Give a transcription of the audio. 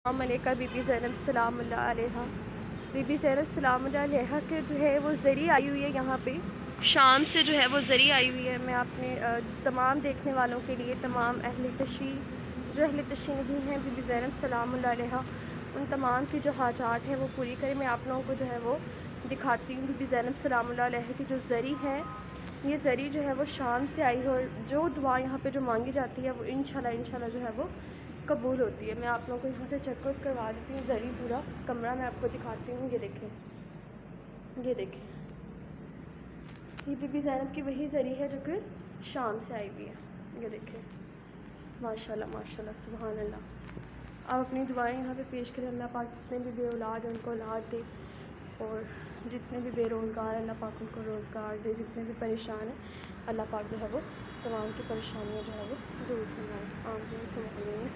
السلام علیکم be be زینب سلام اللہ علیہ۔ بی بی زینب سلام اللہ علیہ کے جو ہے وہ زری آئی ہوئی ہے یہاں پہ، شام سے جو ہے وہ زری آئی ہوئی ہے۔ میں اپنے تمام دیکھنے والوں کے لیے، تمام اہل تشیع جو اہل تشیع نہیں ہیں، بی بی زینب سلام اللہ علیہ ان تمام کی جو حاجات ہیں وہ پوری کریں۔ میں آپ لوگوں کو جو ہے وہ دکھاتی ہوں۔ بی بی زینب سلام اللہ علیہ کی جو زری ہے، یہ زری جو ہے وہ شام سے آئی ہے، اور جو دعا یہاں پہ جو مانگی جاتی ہے وہ انشاءاللہ جو ہے وہ قبول ہوتی ہے۔ میں آپ لوگوں کو یہاں سے چیک آؤٹ کروا دیتی ہوں، زری پورا کمرہ میں آپ کو دکھاتی ہوں۔ یہ دیکھیں، یہ دیکھیں، یہ بی بی زینب کی وہی زری ہے جو کہ شام سے آئی ہوئی ہے۔ یہ دیکھیں، ماشاءاللہ ماشاءاللہ سبحان اللہ۔ آپ اپنی دعائیں یہاں پہ پیش کریں، اللہ پاک جتنے بھی بے اولاد ہیں ان کو اولاد دے، اور جتنے بھی بے روزگار ہیں اللہ پاک ان کو روزگار دے، جتنے بھی پریشان ہیں اللہ پاک جو ہے وہ تمام کی پریشانیاں جو ہے وہ دور فرمائے۔ آمین ثم آمین۔